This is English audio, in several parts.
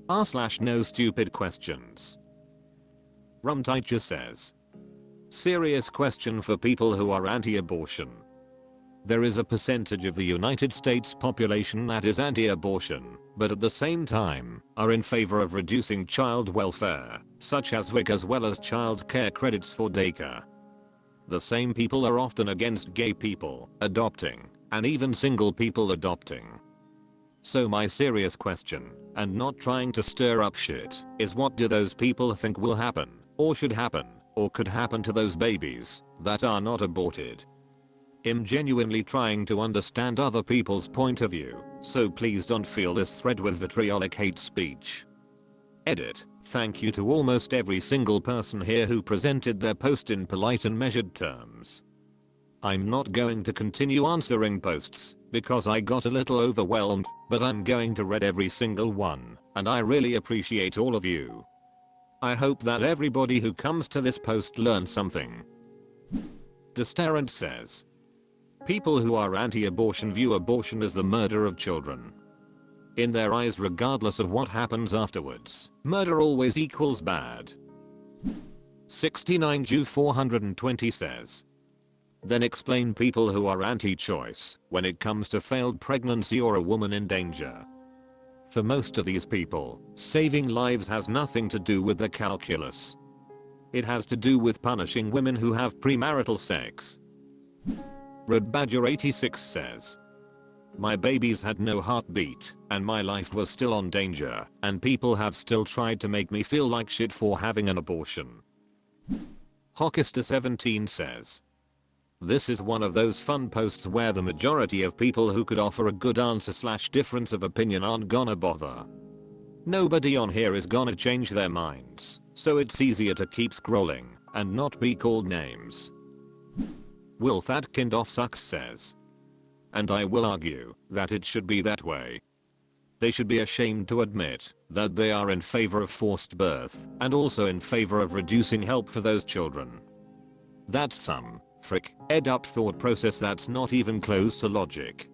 r/NoStupidQuestions. Rumteacher says, serious question for people who are anti-abortion. There is a percentage of the United States population that is anti-abortion, but at the same time are in favor of reducing child welfare, such as WIC as well as child care credits for daycare. The same people are often against gay people adopting, and even single people adopting. So my serious question, and not trying to stir up shit, is what do those people think will happen, or should happen, or could happen to those babies that are not aborted? I'm genuinely trying to understand other people's point of view, so please don't fill this thread with vitriolic hate speech. Edit. Thank you to almost every single person here who presented their post in polite and measured terms. I'm not going to continue answering posts because I got a little overwhelmed, but I'm going to read every single one, and I really appreciate all of you. I hope that everybody who comes to this post learns something. Destarant says, people who are anti-abortion view abortion as the murder of children. In their eyes, regardless of what happens afterwards, murder always equals bad. 69 Jew 420 says, then explain people who are anti-choice when it comes to failed pregnancy or a woman in danger. For most of these people, saving lives has nothing to do with the calculus. It has to do with punishing women who have premarital sex. Red Badger 86 says, my babies had no heartbeat, and my life was still on danger, and people have still tried to make me feel like shit for having an abortion. Hockista 17 says, this is one of those fun posts where the majority of people who could offer a good answer / difference of opinion aren't gonna bother. Nobody on here is gonna change their minds, so it's easier to keep scrolling and not be called names. Will That Kind of Sucks says, and I will argue that it should be that way. They should be ashamed to admit that they are in favor of forced birth and also in favor of reducing help for those children. That's some ed up thought process that's not even close to logic.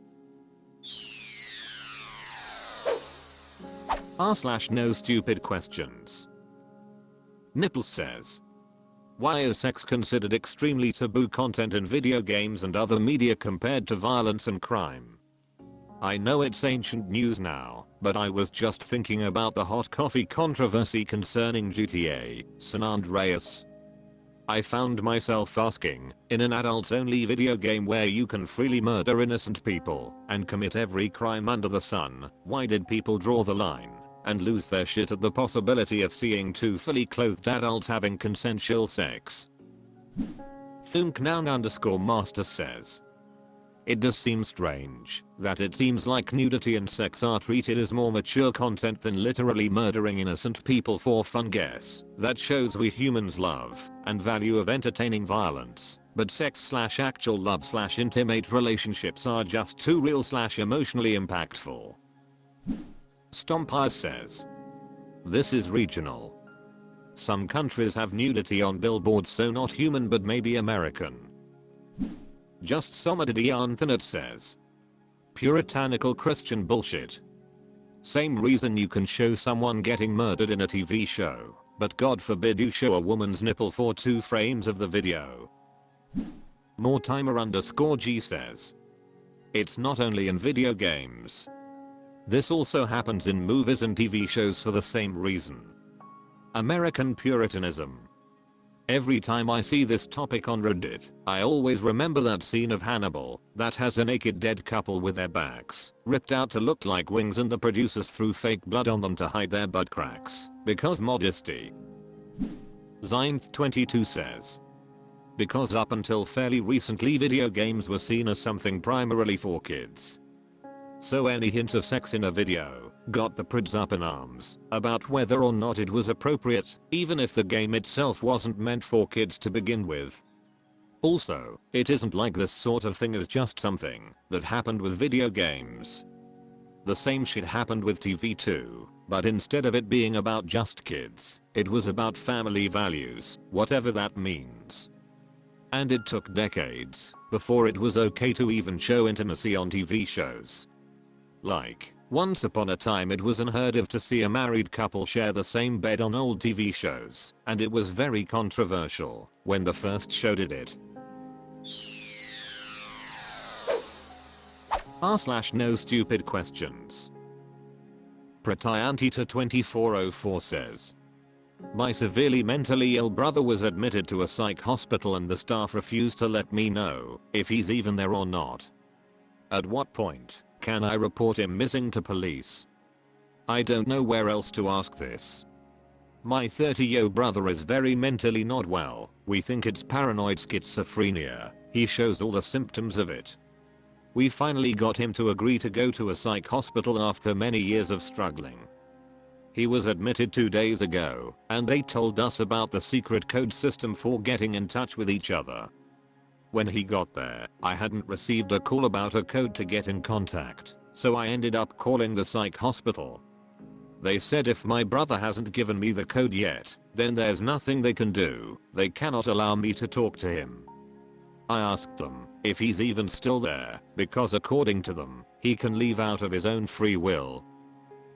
r/NoStupidQuestions. Nipple says, why is sex considered extremely taboo content in video games and other media compared to violence and crime? I know it's ancient news now, but I was just thinking about the hot coffee controversy concerning GTA San Andreas. I found myself asking, in an adults-only video game where you can freely murder innocent people and commit every crime under the sun, why did people draw the line and lose their shit at the possibility of seeing two fully clothed adults having consensual sex? Thunknown_master says, it does seem strange that it seems like nudity and sex are treated as more mature content than literally murdering innocent people for fun. Guess that shows we humans love and value of entertaining violence, but sex / actual love / intimate relationships are just too real / emotionally impactful. Stompire says, this is regional. Some countries have nudity on billboards, so not human but maybe American. Just Somebody Infinite says, puritanical Christian bullshit. Same reason you can show someone getting murdered in a TV show, but God forbid you show a woman's nipple for 2 frames of the video. Mortimer_G says, it's not only in video games. This also happens in movies and TV shows for the same reason. American Puritanism. Every time I see this topic on Reddit, I always remember that scene of Hannibal that has a naked dead couple with their backs ripped out to look like wings and the producers threw fake blood on them to hide their butt cracks because modesty. Zinth22 says, because up until fairly recently video games were seen as something primarily for kids. So any hint of sex in a video got the prids up in arms about whether or not it was appropriate, even if the game itself wasn't meant for kids to begin with. Also, it isn't like this sort of thing is just something that happened with video games. The same shit happened with TV too, but instead of it being about just kids, it was about family values, whatever that means. And it took decades before it was okay to even show intimacy on TV shows. Like, Once upon a time it was unheard of to see a married couple share the same bed on old TV shows, and it was very controversial when the first show did it. r/NoStupidQuestions. Pratayantita2404 says, my severely mentally ill brother was admitted to a psych hospital and the staff refused to let me know if he's even there or not. At what point can I report him missing to police? I don't know where else to ask this. My 30-year-old brother is very mentally not well. We think it's paranoid schizophrenia. He shows all the symptoms of it. We finally got him to agree to go to a psych hospital after many years of struggling. He was admitted 2 days ago, and they told us about the secret code system for getting in touch with each other. When he got there, I hadn't received a call about a code to get in contact, so I ended up calling the psych hospital. They said if my brother hasn't given me the code yet, then there's nothing they can do. They cannot allow me to talk to him. I asked them if he's even still there, because according to them, he can leave out of his own free will.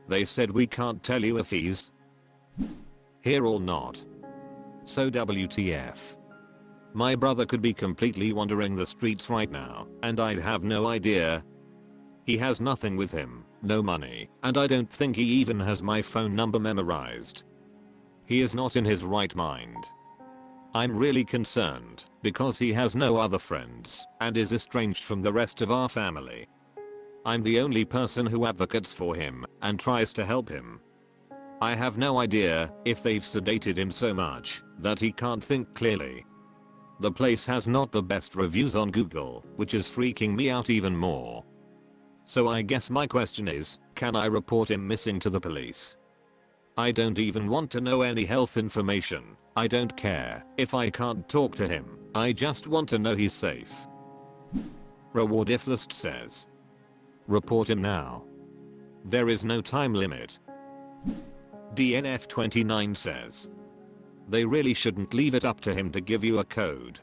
They said we can't tell you if he's here or not. So WTF. My brother could be completely wandering the streets right now, and I'd have no idea. He has nothing with him, no money, and I don't think he even has my phone number memorized. He is not in his right mind. I'm really concerned, because he has no other friends, and is estranged from the rest of our family. I'm the only person who advocates for him, and tries to help him. I have no idea if they've sedated him so much, that he can't think clearly. The place has not the best reviews on Google, which is freaking me out even more. So I guess my question is, can I report him missing to the police? I don't even want to know any health information. I don't care if I can't talk to him. I just want to know he's safe. Reward if list says, report him now. There is no time limit. DNF29 says, they really shouldn't leave it up to him to give you a code.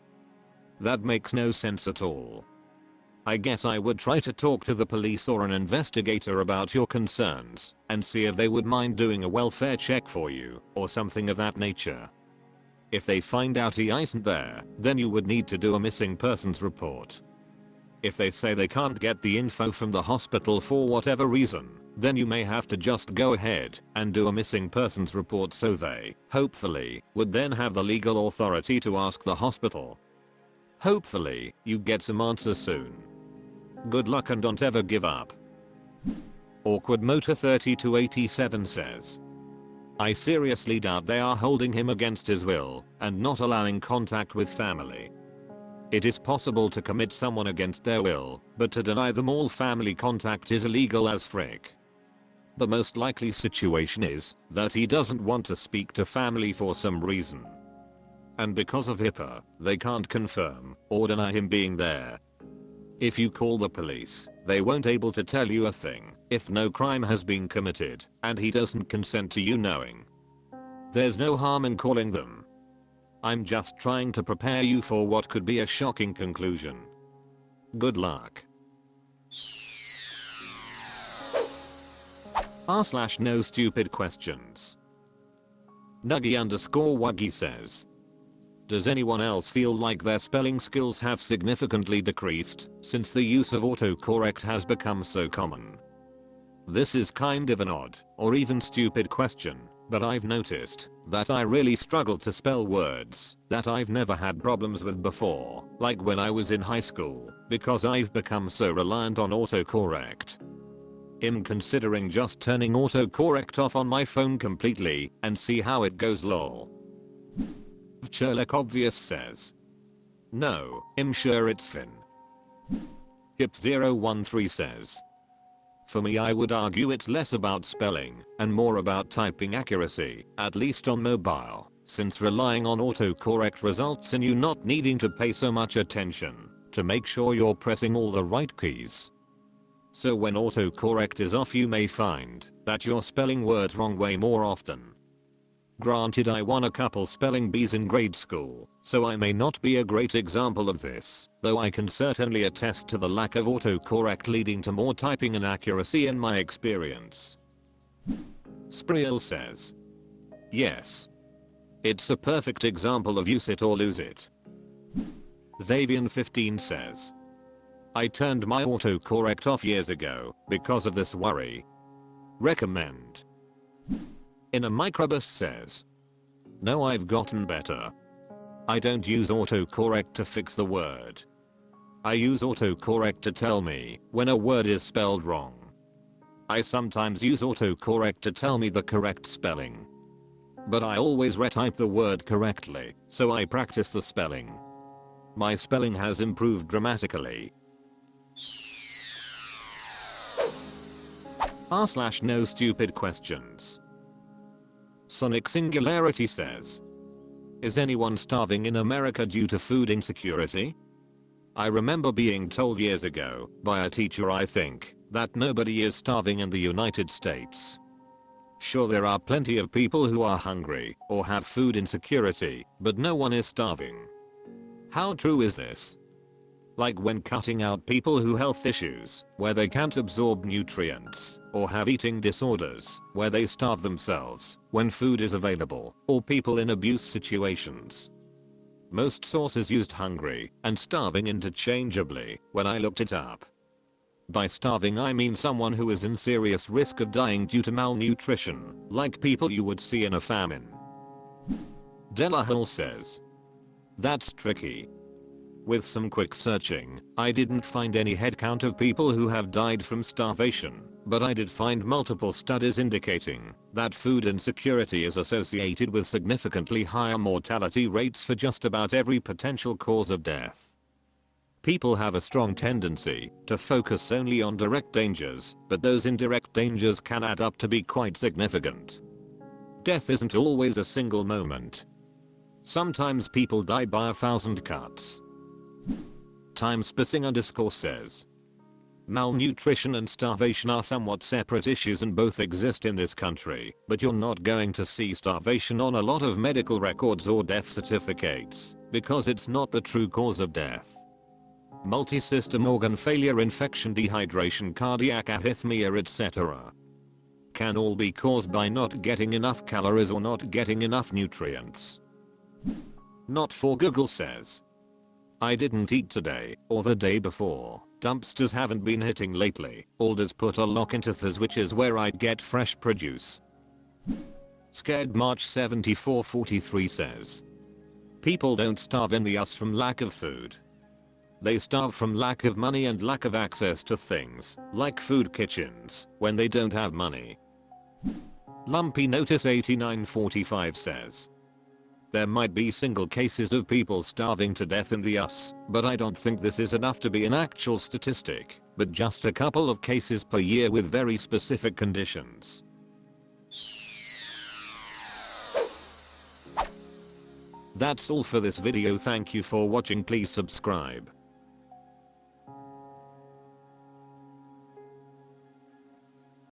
That makes no sense at all. I guess I would try to talk to the police or an investigator about your concerns and see if they would mind doing a welfare check for you or something of that nature. If they find out he isn't there, then you would need to do a missing persons report. If they say they can't get the info from the hospital for whatever reason, then you may have to just go ahead and do a missing persons report so they, hopefully, would then have the legal authority to ask the hospital. Hopefully, you get some answers soon. Good luck and don't ever give up. Awkward Motor 3287 says, I seriously doubt they are holding him against his will and not allowing contact with family. It is possible to commit someone against their will, but to deny them all family contact is illegal as frick. The most likely situation is that he doesn't want to speak to family for some reason. And because of HIPAA, they can't confirm or deny him being there. If you call the police, they won't able to tell you a thing if no crime has been committed and he doesn't consent to you knowing. There's no harm in calling them. I'm just trying to prepare you for what could be a shocking conclusion. Good luck. r/NoStupidQuestions. Nuggy_Wuggy says, does anyone else feel like their spelling skills have significantly decreased since the use of autocorrect has become so common? This is kind of an odd, or even stupid question, but I've noticed that I really struggle to spell words that I've never had problems with before, like when I was in high school, because I've become so reliant on autocorrect. I'm considering just turning autocorrect off on my phone completely and see how it goes lol. Sherlock Obvious says, no, I'm sure it's Finn. Hip013 says, for me I would argue it's less about spelling and more about typing accuracy, at least on mobile, since relying on autocorrect results in you not needing to pay so much attention to make sure you're pressing all the right keys. So when autocorrect is off you may find that you're spelling words wrong way more often. Granted, I won a couple spelling bees in grade school, so I may not be a great example of this, though I can certainly attest to the lack of autocorrect leading to more typing inaccuracy in my experience. Spriel says, yes. It's a perfect example of use it or lose it. Xavian15 says, I turned my autocorrect off years ago because of this worry. Recommend. In a Microbus says, no, I've gotten better. I don't use autocorrect to fix the word. I use autocorrect to tell me when a word is spelled wrong. I sometimes use autocorrect to tell me the correct spelling. But I always retype the word correctly, so I practice the spelling. My spelling has improved dramatically. r/NoStupidQuestions. Sonic Singularity says, is anyone starving in America due to food insecurity? I remember being told years ago, by a teacher I think, that nobody is starving in the United States. Sure, there are plenty of people who are hungry or have food insecurity, but no one is starving. How true is this? Like when cutting out people who health issues, where they can't absorb nutrients, or have eating disorders, where they starve themselves, when food is available, or people in abuse situations. Most sources used hungry and starving interchangeably when I looked it up. By starving I mean someone who is in serious risk of dying due to malnutrition, like people you would see in a famine. Delahull says, that's tricky. With some quick searching, I didn't find any headcount of people who have died from starvation, but I did find multiple studies indicating that food insecurity is associated with significantly higher mortality rates for just about every potential cause of death. People have a strong tendency to focus only on direct dangers, but those indirect dangers can add up to be quite significant. Death isn't always a single moment. Sometimes people die by 1,000 cuts. Timespacing_ says, malnutrition and starvation are somewhat separate issues and both exist in this country, but you're not going to see starvation on a lot of medical records or death certificates, because it's not the true cause of death. Multi-system organ failure, infection, dehydration, cardiac arrhythmia, etc. can all be caused by not getting enough calories or not getting enough nutrients. Not for Google says, I didn't eat today or the day before. Dumpsters haven't been hitting lately. Alders put a lock into Thurs, which is where I'd get fresh produce. Scared March 7443 says, people don't starve in the US from lack of food. They starve from lack of money and lack of access to things like food kitchens when they don't have money. Lumpy Notice 8945 says, there might be single cases of people starving to death in the US, but I don't think this is enough to be an actual statistic, but just a couple of cases per year with very specific conditions. That's all for this video. Thank you for watching. Please subscribe.